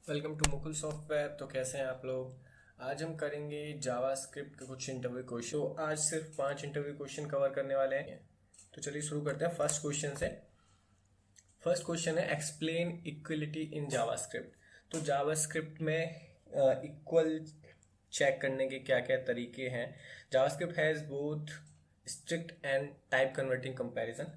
Welcome to Mukul software. तो कैसे हैं आप लोग। आज हम करेंगे जावास्क्रिप्ट के कुछ इंटरव्यू क्वेश्चन। तो आज सिर्फ 5 इंटरव्यू क्वेश्चन कवर करने वाले हैं। तो चलिए शुरू करते हैं फर्स्ट क्वेश्चन से। फर्स्ट क्वेश्चन है एक्सप्लेन इक्वलिटी इन जावास्क्रिप्ट। तो जावास्क्रिप्ट में इक्वल चेक करने के क्या क्या तरीके हैं। JavaScript has both strict and type converting comparison.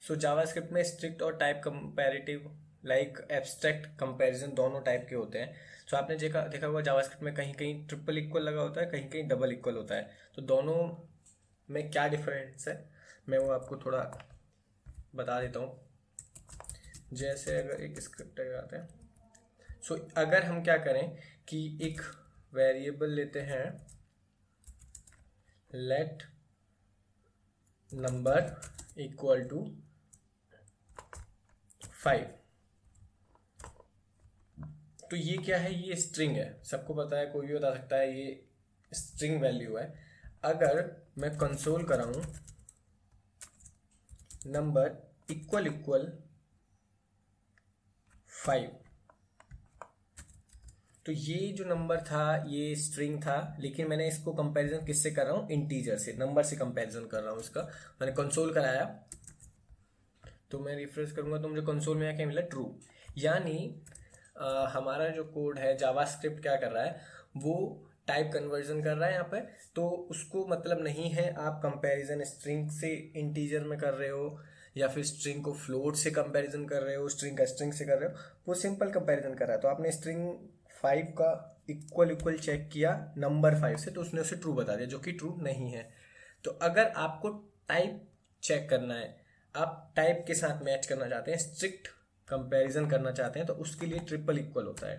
So JavaScript में स्ट्रिक्ट और type comparative like abstract comparison दोनों टाइप के होते हैं। सो आपने देखा होगा जावास्क्रिप्ट में कहीं कहीं ट्रिपल इक्वल लगा होता है, कहीं कहीं डबल इक्वल होता है। तो दोनों में क्या डिफरेंस है मैं वो आपको थोड़ा बता देता हूँ। जैसे अगर एक स्क्रिप्ट लगाते हैं, सो अगर हम क्या करें कि एक वेरिएबल लेते हैं लेट नंबर इक्वल टू 5। तो ये क्या है, ये स्ट्रिंग है, सबको पता है, कोई भी बता सकता है ये स्ट्रिंग वैल्यू है। अगर मैं कंसोल कराऊं नंबर इक्वल इक्वल 5, तो ये जो नंबर था ये स्ट्रिंग था, लेकिन मैंने इसको कंपैरिजन किससे कर रहा हूँ, इंटीजर से, नंबर से कंपैरिजन कर रहा हूँ इसका। मैंने कंसोल कराया तो मैं रिफ्रेश करूंगा तो मुझे कंसोल में क्या मिला, ट्रू। यानी हमारा जो कोड है जावास्क्रिप्ट क्या कर रहा है, वो टाइप कन्वर्जन कर रहा है यहाँ पे। तो उसको मतलब नहीं है आप कंपैरिजन स्ट्रिंग से इंटीजर में कर रहे हो या फिर स्ट्रिंग को फ्लोट से कंपैरिजन कर रहे हो, स्ट्रिंग का स्ट्रिंग से कर रहे हो, वो सिंपल कंपैरिजन कर रहा है। तो आपने स्ट्रिंग 5 का इक्वल इक्वल चेक किया नंबर 5 से, तो उसने उसे ट्रू बता दिया, जो कि ट्रू नहीं है। तो अगर आपको टाइप चेक करना है, आप टाइप के साथ मैच करना चाहते हैं, स्ट्रिक्ट कंपैरिजन करना चाहते हैं, तो उसके लिए ट्रिपल इक्वल होता है।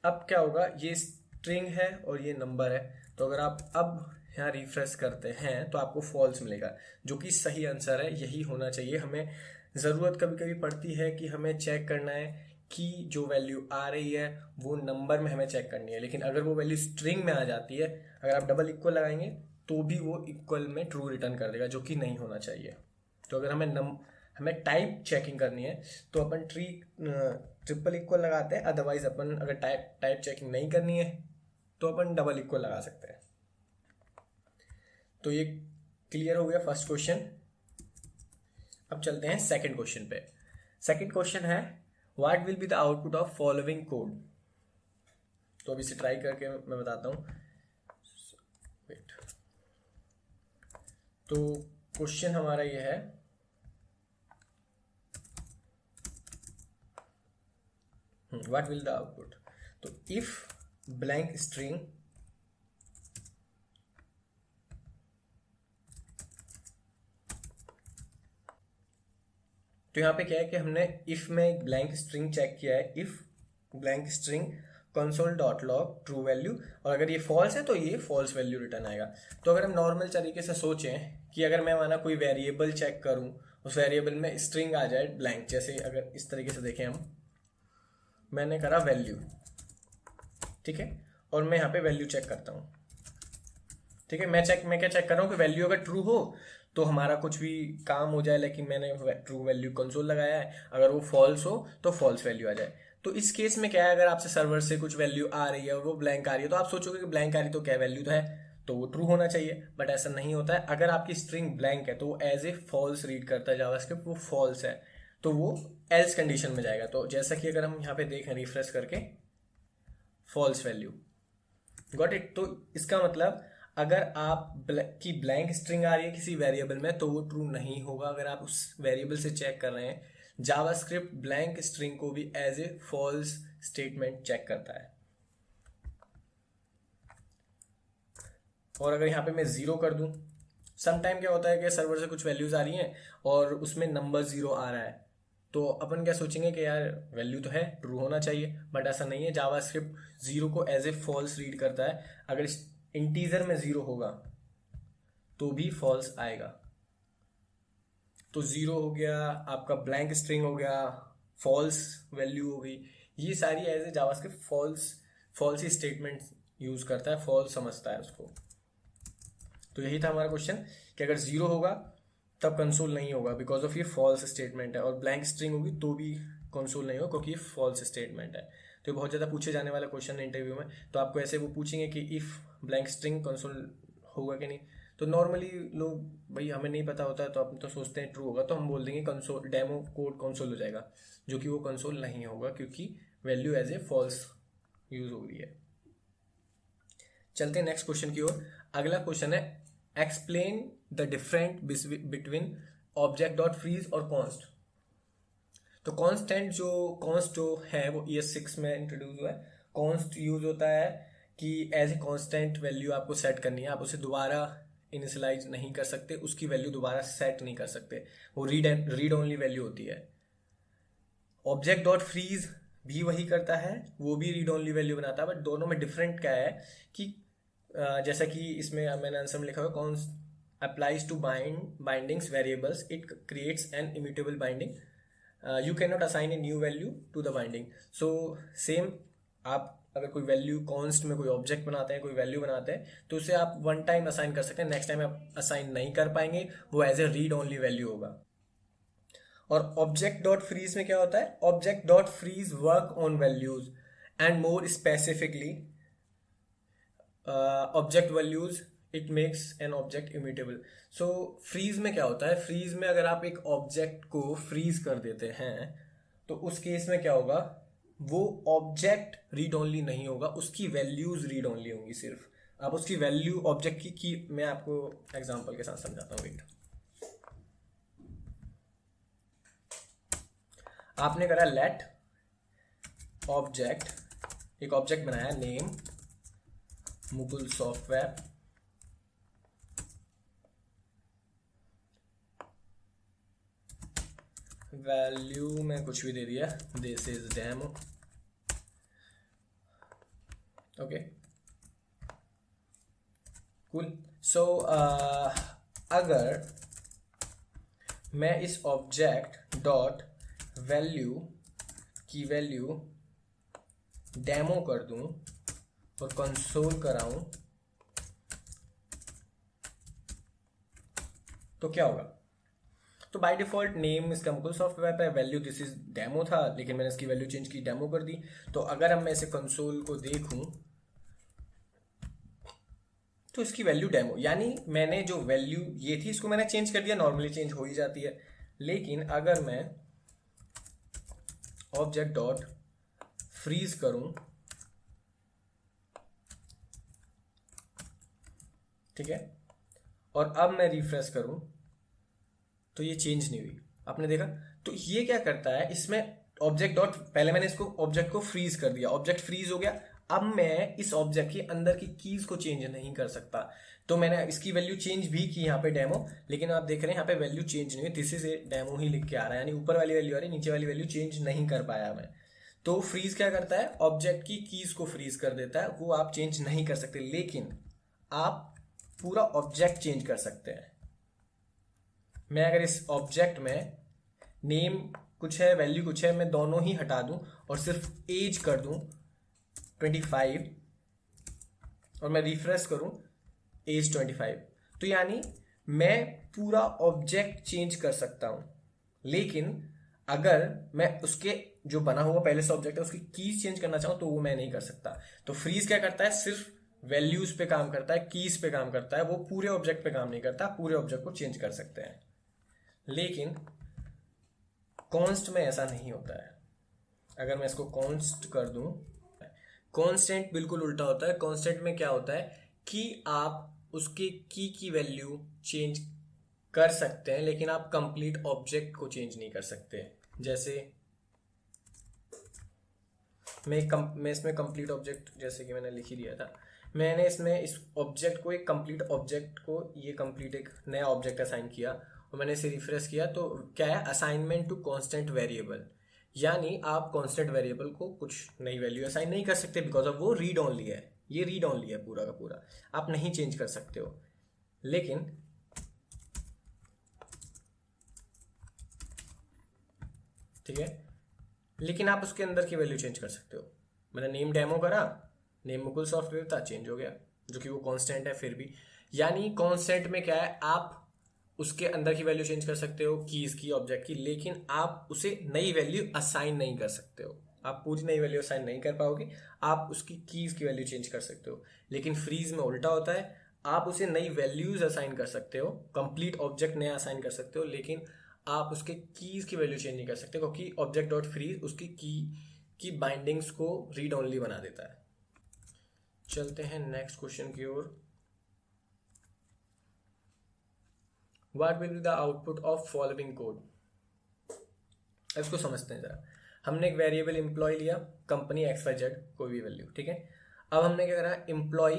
अब क्या होगा, ये स्ट्रिंग है और ये नंबर है, तो अगर आप अब यहाँ रिफ्रेश करते हैं तो आपको फॉल्स मिलेगा, जो कि सही आंसर है, यही होना चाहिए। हमें ज़रूरत कभी कभी पड़ती है कि हमें चेक करना है कि जो वैल्यू आ रही है वो नंबर में हमें चेक करनी है, लेकिन अगर वो वैल्यू स्ट्रिंग में आ जाती है, अगर आप डबल इक्वल लगाएंगे तो भी वो इक्वल में ट्रू रिटर्न कर देगा, जो कि नहीं होना चाहिए। तो अगर हमें टाइप चेकिंग करनी है तो अपन ट्रिपल इक्वल लगाते हैं। अदरवाइज अपन अगर टाइप चेकिंग नहीं करनी है तो अपन डबल इक्वल लगा सकते हैं। तो ये क्लियर हो गया फर्स्ट क्वेश्चन। अब चलते हैं सेकंड क्वेश्चन पे। सेकंड क्वेश्चन है what will be the output of following code. तो अब इसे ट्राई करके मैं बताता हूँ। वेट। तो क्वेश्चन हमारा ये है, व्हाट विल द आउटपुट। तो इफ ब्लैंक स्ट्रिंग तो यहाँ पे क्या है कि हमने इफ में एक ब्लैंक स्ट्रिंग चेक किया है, if blank string console dot log true value, और अगर ये फॉल्स है तो ये फॉल्स वैल्यू रिटर्न आएगा। तो अगर हम नॉर्मल तरीके से सोचें कि अगर मैं माना कोई वेरिएबल चेक करूं, उस वेरिएबल में स्ट्रिंग आ जाए ब्लैंक, जैसे अगर इस तरीके से देखें हम, मैंने करा वैल्यू, ठीक है, और मैं यहाँ पे वैल्यू चेक करता हूँ, ठीक है। मैं क्या चेक कर रहा हूँ कि वैल्यू अगर ट्रू हो तो हमारा कुछ भी काम हो जाए, लेकिन मैंने ट्रू वैल्यू कंसोल लगाया है। अगर वो फॉल्स हो तो फॉल्स वैल्यू आ जाए। तो इस केस में क्या है, अगर आपसे सर्वर से कुछ वैल्यू आ रही है और वो ब्लैंक आ रही है, तो आप सोचोगे कि ब्लैंक आ रही तो क्या वैल्यू तो है, तो वो ट्रू होना चाहिए, बट ऐसा नहीं होता है। अगर आपकी स्ट्रिंग ब्लैंक है तो वो एज ए फॉल्स रीड करता है जावास्क्रिप्ट, वो फॉल्स है तो वो एल्स कंडीशन में जाएगा। तो जैसा कि अगर हम यहाँ पे देखें रिफ्रेश करके, फॉल्स वैल्यू, गॉट इट। तो इसका मतलब अगर आप की ब्लैंक स्ट्रिंग आ रही है किसी वेरिएबल में तो वो ट्रू नहीं होगा। अगर आप उस वेरिएबल से चेक कर रहे हैं, जावास्क्रिप्ट ब्लैंक स्ट्रिंग को भी as a false statement check करता है। और अगर यहाँ पे मैं जीरो कर दूं, समटाइम क्या होता है कि सर्वर से कुछ वैल्यूज आ रही हैं और उसमें नंबर जीरो आ रहा है, तो अपन क्या सोचेंगे कि यार वैल्यू तो है, ट्रू होना चाहिए, बट ऐसा नहीं है। जावास्क्रिप्ट जीरो को एज ए फॉल्स रीड करता है। अगर इंटीजर में जीरो होगा तो भी फॉल्स आएगा। तो जीरो हो गया, आपका ब्लैंक स्ट्रिंग हो गया, फॉल्स वैल्यू हो गई, ये सारी एज ए जावास्क्रिप्ट फॉल्स ही स्टेटमेंट यूज करता है, फॉल्स समझता है उसको। तो यही था हमारा क्वेश्चन कि अगर जीरो होगा तब कंसोल नहीं होगा बिकॉज ऑफ ये फॉल्स स्टेटमेंट है, और ब्लैंक स्ट्रिंग होगी तो भी कंसोल नहीं होगा क्योंकि फॉल्स स्टेटमेंट है। तो ये बहुत ज़्यादा पूछे जाने वाला क्वेश्चन है इंटरव्यू में। तो आपको ऐसे वो पूछेंगे कि इफ़ ब्लैंक स्ट्रिंग कंसोल होगा कि नहीं। तो नॉर्मली लोग भाई हमें नहीं पता होता है तो हम तो सोचते हैं ट्रू होगा, तो हम बोल देंगे कंसोल डेमो कोड कंसोल हो जाएगा, जो कि वो कंसोल नहीं होगा क्योंकि value as a false use हो रही है। चलते हैं नेक्स्ट क्वेश्चन की ओर। अगला क्वेश्चन है explain the different between object dot freeze और कॉन्स्ट। तो कॉन्स्टेंट जो कॉन्स्ट जो है वो ES6 में इंट्रोड्यूस हुआ है। कॉन्स्ट यूज होता है कि एज ए कॉन्स्टेंट वैल्यू आपको सेट करनी है, आप उसे दोबारा इनिशियलाइज नहीं कर सकते, उसकी वैल्यू दोबारा सेट नहीं कर सकते, वो रीड ओनली वैल्यू होती है। ऑब्जेक्ट डॉट फ्रीज भी वही करता है, वो भी रीड ओनली वैल्यू बनाता है, बट दोनों में डिफरेंट क्या है कि जैसा कि इसमें मैंने आंसर में लिखा हुआ const applies to bindings variables, it creates an immutable binding, you cannot assign a new value to the binding। so same, आप अगर कोई वैल्यू कॉन्स्ट में कोई ऑब्जेक्ट बनाते हैं, कोई वैल्यू बनाते हैं, तो उसे आप वन टाइम असाइन कर सकते हैं, नेक्स्ट टाइम आप असाइन नहीं कर पाएंगे, वो as a read only value होगा। और ऑब्जेक्ट डॉट फ्रीज में क्या होता है, object dot freeze work on values and more specifically object values it makes an object immutable. So freeze में क्या होता है, फ्रीज में अगर आप एक ऑब्जेक्ट को फ्रीज कर देते हैं तो उस केस में क्या होगा, वो ऑब्जेक्ट रीड ओनली नहीं होगा, उसकी वैल्यूज रीड ओनली होंगी। सिर्फ आप उसकी वैल्यू ऑब्जेक्ट की मैं आपको एग्जांपल के साथ समझाता हूँ। वेट, आपने करा लेट ऑब्जेक्ट, एक ऑब्जेक्ट बनाया नेम मुकुल सॉफ्टवेयर, वैल्यू में कुछ भी दे दिया, this is demo, okay cool. So अगर मैं इस ऑब्जेक्ट डॉट वैल्यू की वैल्यू डेमो कर दूं और कंसोल कराऊं तो क्या होगा। तो बाय डिफॉल्ट नेम इसका मुकुल सॉफ्टवेयर है, वैल्यू दिस इज डेमो था, लेकिन मैंने इसकी वैल्यू चेंज की, डेमो कर दी। तो अगर अब मैं इसे कंसोल को देखूं तो इसकी वैल्यू डेमो, यानी मैंने जो वैल्यू ये थी इसको मैंने चेंज कर दिया, नॉर्मली चेंज हो ही जाती है। लेकिन अगर मैं ऑब्जेक्ट डॉट फ्रीज करूं, ठीक है, और अब मैं रिफ्रेश करूं तो ये चेंज नहीं हुई, आपने देखा। तो ये क्या करता है, इसमें ऑब्जेक्ट डॉट, पहले मैंने इसको ऑब्जेक्ट को फ्रीज कर दिया, ऑब्जेक्ट फ्रीज हो गया, अब मैं इस ऑब्जेक्ट के अंदर की कीज को चेंज नहीं कर सकता। तो मैंने इसकी वैल्यू चेंज भी की यहाँ पे डेमो, लेकिन आप देख रहे हैं यहाँ पे वैल्यू चेंज नहीं हुई, दिस इज डेमो ही लिख के आ रहा है, यानी ऊपर वाली वैल्यू आ रही है, नीचे वाली वैल्यू चेंज नहीं कर पाया मैं। तो फ्रीज क्या करता है, ऑब्जेक्ट की कीज को फ्रीज कर देता है, वो आप चेंज नहीं कर सकते, लेकिन आप पूरा ऑब्जेक्ट चेंज कर सकते हैं। मैं अगर इस ऑब्जेक्ट में नेम कुछ है, वैल्यू कुछ है, मैं दोनों ही हटा दूं और सिर्फ एज कर दूं 25 और मैं रिफ्रेश करूं एज 25, तो यानी मैं पूरा ऑब्जेक्ट चेंज कर सकता हूं। लेकिन अगर मैं उसके जो बना हुआ पहले से ऑब्जेक्ट है उसकी कीज चेंज करना चाहूं तो वो मैं नहीं कर सकता। तो फ्रीज क्या करता है, सिर्फ वैल्यूज पे काम करता है, कीज पे काम करता है, वो पूरे ऑब्जेक्ट पे काम नहीं करता, पूरे ऑब्जेक्ट को चेंज कर सकते हैं। लेकिन कॉन्स्ट में ऐसा नहीं होता है। अगर मैं इसको कॉन्स्ट कर दूं, कॉन्स्टेंट बिल्कुल उल्टा होता है। कॉन्स्टेंट में क्या होता है कि आप उसके की वैल्यू चेंज कर सकते हैं, लेकिन आप कंप्लीट ऑब्जेक्ट को चेंज नहीं कर सकते। जैसे मैं इसमें कंप्लीट ऑब्जेक्ट, जैसे कि मैंने लिख ही दिया था, मैंने इसमें इस ऑब्जेक्ट को, एक कंप्लीट ऑब्जेक्ट को, ये कंप्लीट एक नया ऑब्जेक्ट असाइन किया और मैंने इसे रिफ्रेश किया, तो क्या है, असाइनमेंट टू कांस्टेंट वेरिएबल, यानी आप कांस्टेंट वेरिएबल को कुछ नई वैल्यू असाइन नहीं कर सकते, बिकॉज ऑफ वो रीड ओनली है, ये रीड ओनली है पूरा का पूरा, आप नहीं चेंज कर सकते हो। लेकिन ठीक है, लेकिन आप उसके अंदर की वैल्यू चेंज कर सकते हो। मैंने नेम डेमो करा, नेम मुकुल सॉफ्टवेयर था, चेंज हो गया, जो कि वो कांस्टेंट है फिर भी। यानी कांस्टेंट में क्या है, आप उसके अंदर की वैल्यू चेंज कर सकते हो कीज की, ऑब्जेक्ट की, लेकिन आप उसे नई वैल्यू असाइन नहीं कर सकते हो। आप पूरी नई वैल्यू असाइन नहीं कर पाओगे, आप उसकी कीज की वैल्यू चेंज कर सकते हो। लेकिन फ्रीज में उल्टा होता है, आप उसे नई वैल्यूज असाइन कर सकते हो, कंप्लीट ऑब्जेक्ट नया असाइन कर सकते हो, लेकिन आप उसके कीज की वैल्यू चेंज नहीं कर सकते, क्योंकि ऑब्जेक्ट डॉट फ्रीज उसकी की बाइंडिंग्स को रीड ओनली बना देता है। चलते हैं नेक्स्ट क्वेश्चन की ओर। What will be the output of following code. इसको समझते हैं जरा। हमने एक वेरिएबल एम्प्लॉय लिया, कंपनी एक्स वाई जेड, कोई भी वैल्यू, ठीक है। अब हमने क्या करा, एम्प्लॉय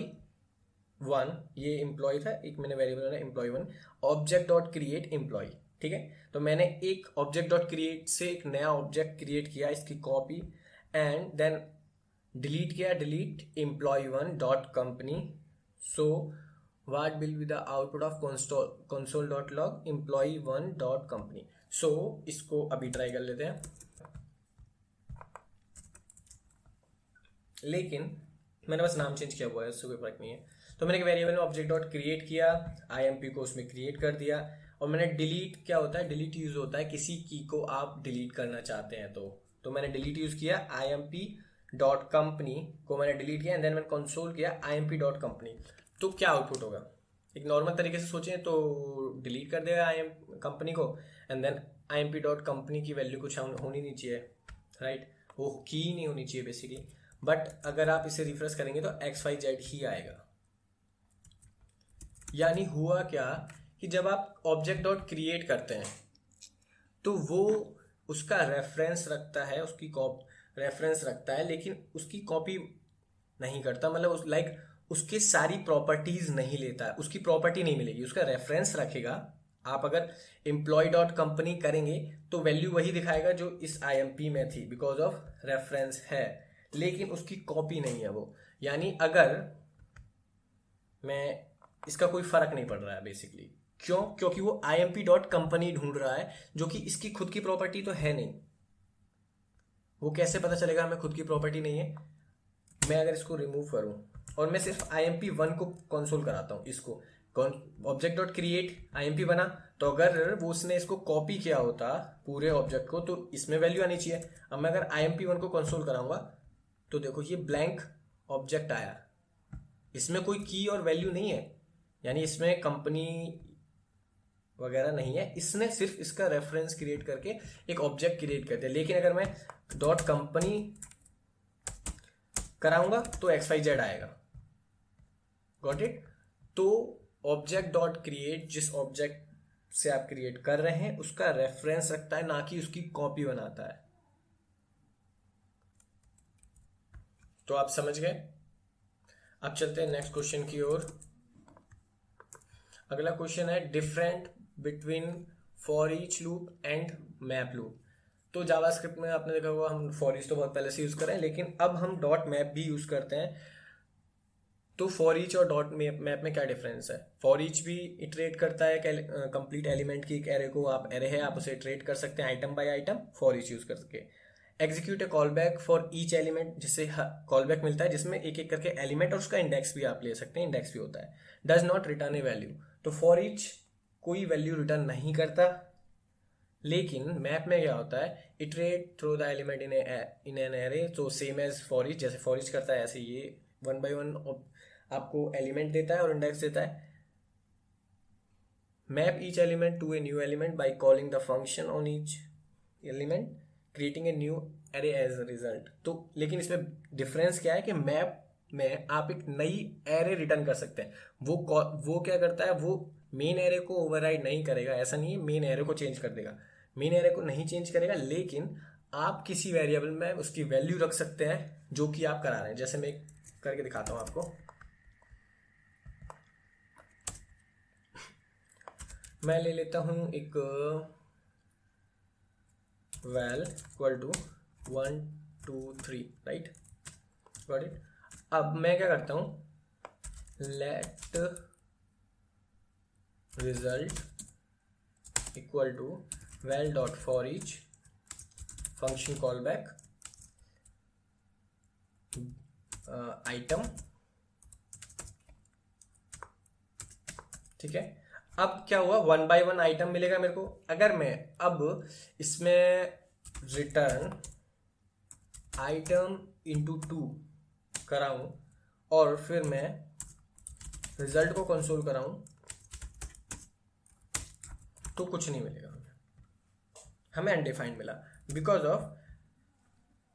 वन, ये एम्प्लॉय था, एक मैंने वेरिएबल बनाया employ one, object dot create employ, ठीक है। तो मैंने एक ऑब्जेक्ट डॉट क्रिएट से एक नया ऑब्जेक्ट क्रिएट किया, इसकी कॉपी, एंड देन डिलीट किया, delete employ one dot company. So what will be the output of console dot log employ one dot company. So इसको अभी ट्राई कर लेते हैं, लेकिन मैंने बस नाम चेंज किया हुआ है, उससे कोई फर्क नहीं है। तो मैंने एक वेरिएबल में ऑब्जेक्ट डॉट क्रिएट किया, आईएमपी को उसमें क्रिएट कर दिया, और मैंने डिलीट, क्या होता है डिलीट यूज होता है किसी की को आप डिलीट करना चाहते हैं तो मैंने डिलीट यूज किया, आईएमपी डॉट कंपनी को मैंने डिलीट किया, एंड देन मैंने कंसोल किया आईएमपी डॉट कंपनी। तो क्या आउटपुट होगा, एक नॉर्मल तरीके से सोचें तो डिलीट कर देगा आई कंपनी को, and then IMP dot company की वैल्यू कुछ होनी नहीं चाहिए, राइट, वो की नहीं होनी चाहिए बेसिकली। बट अगर आप इसे रिफ्रेश करेंगे तो एक्स वाई जेड ही आएगा। यानी हुआ क्या कि जब आप ऑब्जेक्ट डॉट क्रिएट करते हैं तो वो उसका रेफरेंस रखता है, उसकी रेफरेंस रखता है, लेकिन उसकी कॉपी नहीं करता, मतलब लाइक उसके सारी प्रॉपर्टीज नहीं लेता है, उसकी प्रॉपर्टी नहीं मिलेगी, उसका रेफरेंस रखेगा। आप अगर एम्प्लॉय डॉट कंपनी करेंगे तो वैल्यू वही दिखाएगा जो इस आईएमपी में थी, बिकॉज ऑफ रेफरेंस है, लेकिन उसकी कॉपी नहीं है वो। यानी अगर मैं, इसका कोई फर्क नहीं पड़ रहा है बेसिकली, क्यों, क्योंकि वो आईएमपी डॉट कंपनी ढूंढ रहा है, जो कि इसकी खुद की प्रॉपर्टी तो है नहीं। वो कैसे पता चलेगा हमें खुद की प्रॉपर्टी नहीं है। मैं अगर इसको रिमूव करूं और मैं सिर्फ आईएमपी वन को कंसोल कराता हूं, इसको ऑब्जेक्ट डॉट क्रिएट आईएमपी बना, तो अगर वो उसने इसको कॉपी किया होता पूरे ऑब्जेक्ट को तो इसमें वैल्यू आनी चाहिए। अब मैं अगर आईएमपी वन को कंसोल कराऊंगा तो देखो ये ब्लैंक ऑब्जेक्ट आया, इसमें कोई की और वैल्यू नहीं है, यानी इसमें कंपनी वगैरह नहीं है, इसने सिर्फ इसका रेफरेंस क्रिएट करके एक ऑब्जेक्ट क्रिएट कर दिया। लेकिन अगर मैं डॉट कंपनी कराऊंगा तो एक्स वाई जेड आएगा, गॉट इट। तो ऑब्जेक्ट डॉट क्रिएट जिस ऑब्जेक्ट से आप क्रिएट कर रहे हैं उसका रेफरेंस रखता है, ना कि उसकी कॉपी बनाता है। तो आप समझ गए। अब चलते हैं नेक्स्ट क्वेश्चन की ओर। अगला क्वेश्चन है different between for each loop and map loop. तो जावास्क्रिप्ट में आपने देखा होगा हम फॉर ईच तो बहुत पहले से यूज कर रहे हैं, लेकिन अब हम डॉट मैप भी यूज करते हैं। तो फॉर ईच और डॉट मैप में क्या डिफरेंस है, फॉर ईच भी इटरेट करता है कंप्लीट एलिमेंट की, एक एरे को, आप एरे है आप उसे इटरेट कर सकते हैं item by item for each use करके। Execute a call back for each element, जिससे कॉल बैक मिलता है जिसमें एक एक करके एलिमेंट और उसका इंडेक्स भी आप ले सकते हैं, इंडेक्स भी होता है। Does not return a value, तो फॉर ईच कोई वैल्यू रिटर्न नहीं करता, लेकिन मैप में क्या होता है, iterate through the element in an array, तो सेम एज फॉर ईच, जैसे फॉर ईच करता है ऐसे ये वन बाय वन आपको एलिमेंट देता है और इंडेक्स देता है। Map each element to a new element by calling the function on each element creating a new array as a result. तो लेकिन इसमें डिफरेंस क्या है कि मैप में आप एक नई एरे रिटर्न कर सकते हैं, वो क्या करता है, वो मेन एरे को ओवरराइड नहीं करेगा, ऐसा नहीं है मेन एरे को चेंज कर देगा, मेन एरे को नहीं चेंज करेगा, लेकिन आप किसी वेरिएबल में उसकी वैल्यू रख सकते हैं जो कि आप करा रहे हैं। जैसे मैं करके दिखाता हूं आपको, मैं ले लेता हूं एक val equal to 1 2 3, right, got it. अब मैं क्या करता हूं, let result equal to val dot for each function callback item, ठीक है। अब क्या हुआ, 1 by 1 आइटम मिलेगा मेरे को। अगर मैं अब इसमें रिटर्न आइटम इंटू 2 कराऊं और फिर मैं रिजल्ट को कंसोल कराऊं तो कुछ नहीं मिलेगा हमें अनडिफाइंड मिला, because of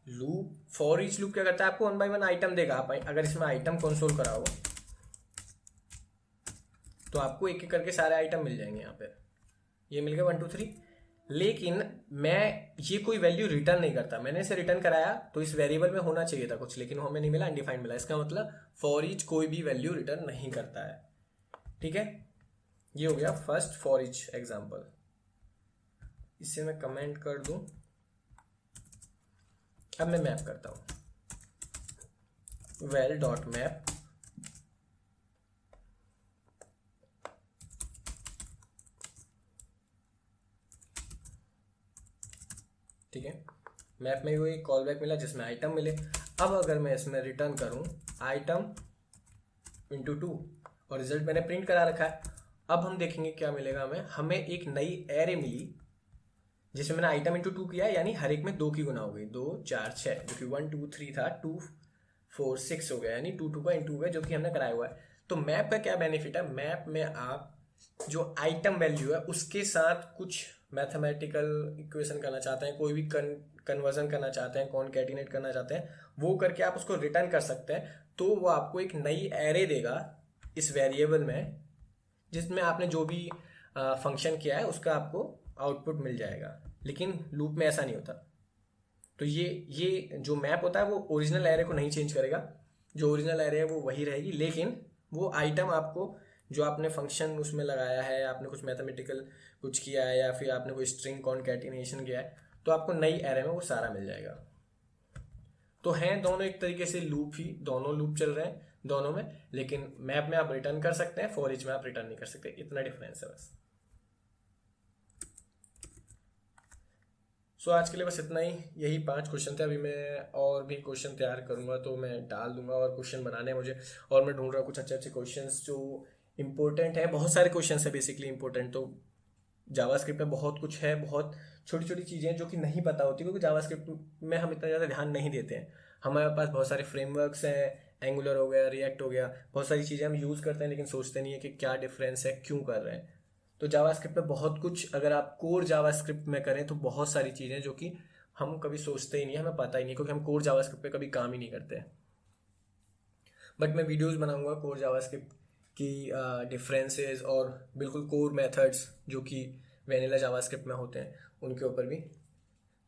loop. For each loop क्या करता है, आपको 1 by 1 आइटम देगा। आप अगर इसमें आइटम कंसोल कराओ तो आपको एक एक करके सारे आइटम मिल जाएंगे। यहाँ पे ये मिल गया 1 2 3, लेकिन मैं ये कोई वैल्यू रिटर्न नहीं करता। मैंने इसे रिटर्न कराया तो इस वेरिएबल में होना चाहिए था कुछ, लेकिन हमें नहीं मिला, अनडिफाइंड मिला। इसका मतलब फॉर ईच कोई भी वैल्यू रिटर्न नहीं करता है। ठीक है, ये हो गया फर्स्ट फॉर ईच एग्जाम्पल। इसे मैं कमेंट कर दूं। अब मैं मैप करता हूं, वेल डॉट मैप ठीक है। मैप में वही कॉल बैक मिला जिसमें आइटम मिले। अब अगर मैं इसमें रिटर्न करूं आइटम इंटू 2 और रिजल्ट मैंने प्रिंट करा रखा है, अब हम देखेंगे क्या मिलेगा हमें एक नई एरे मिली जिसमें मैंने आइटम इंटू 2 किया, यानी हर एक में 2 की गुना हो गई। 2 4 6, जो कि 1 2 3 था, 2 4 6 हो गया, यानी 2 2 का इंटू हो गया, जो कि हमने कराया हुआ है। तो मैप का क्या बेनिफिट है, मैप में आप जो आइटम वैल्यू है उसके साथ कुछ मैथमेटिकल इक्वेशन करना चाहते हैं, कोई भी कन्वर्जन करना चाहते हैं, कॉनकैटिनेट करना चाहते हैं, वो करके आप उसको रिटर्न कर सकते हैं। तो वो आपको एक नई एरे देगा इस वेरिएबल में, जिसमें आपने जो भी फंक्शन किया है उसका आपको आउटपुट मिल जाएगा। लेकिन लूप में ऐसा नहीं होता। तो ये जो मैप होता है वो ओरिजिनल एरे को नहीं चेंज करेगा। जो ओरिजिनल एरे है वो वही रहेगी, लेकिन वो आइटम आपको जो आपने फंक्शन उसमें लगाया है, आपने कुछ मैथमेटिकल कुछ किया है, या फिर आपने कोई स्ट्रिंग कॉनकैटिनेशन किया है, तो आपको नई एरे में वो सारा मिल जाएगा। तो हैं दोनों एक तरीके से लूप ही, दोनों लूप चल रहे हैं दोनों में, लेकिन मैप में आप रिटर्न कर सकते हैं, फॉर ईच में आप रिटर्न नहीं कर सकते। इतना डिफरेंस है बस। सो आज के लिए बस इतना ही, यही 5 क्वेश्चन थे। अभी मैं और भी क्वेश्चन तैयार करूंगा तो मैं डाल दूंगा, और क्वेश्चन बनाने हैं मुझे, और मैं ढूंढ रहा हूँ कुछ अच्छे अच्छे क्वेश्चंस जो इंपॉर्टेंट है। बहुत सारे क्वेश्चन है बेसिकली इंपॉर्टेंट। तो जावास्क्रिप्ट में बहुत कुछ है, बहुत छोटी छोटी चीज़ें जो कि नहीं पता होती, क्योंकि जावास्क्रिप्ट में हम इतना ज़्यादा ध्यान नहीं देते हैं। हमारे पास बहुत सारे फ्रेमवर्क्स हैं, एंगुलर हो गया, रिएक्ट हो गया, बहुत सारी चीज़ें हम यूज़ करते हैं, लेकिन सोचते नहीं है कि क्या डिफरेंस है, क्यों कर रहे हैं। तो जावास्क्रिप्ट में बहुत कुछ, अगर आप कोर जावास्क्रिप्ट में करें तो बहुत सारी चीज़ें जो कि हम कभी सोचते ही नहीं, हमें पता ही नहीं, क्योंकि हम कोर जावास्क्रिप्ट पे कभी काम ही नहीं करते हैं। बट मैं वीडियोस बनाऊंगा कोर जावास्क्रिप्ट की डिफरेंसेस और बिल्कुल कोर मेथड्स जो कि वेनिला जावास्क्रिप्ट में होते हैं उनके ऊपर भी।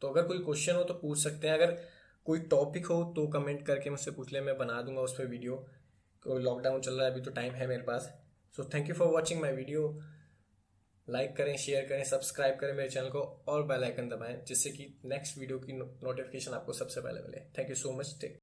तो अगर कोई क्वेश्चन हो तो पूछ सकते हैं, अगर कोई टॉपिक हो तो कमेंट करके मुझसे पूछ ले, मैं बना दूंगा उस पर वीडियो। कोई लॉकडाउन चल रहा है अभी तो टाइम है मेरे पास। So thank you for watching my video. Like करें, शेयर करें, सब्सक्राइब करें मेरे चैनल को, और बेल आइकन दबाएं जिससे कि नेक्स्ट वीडियो की नोटिफिकेशन आपको सबसे पहले मिले। Thank you so much.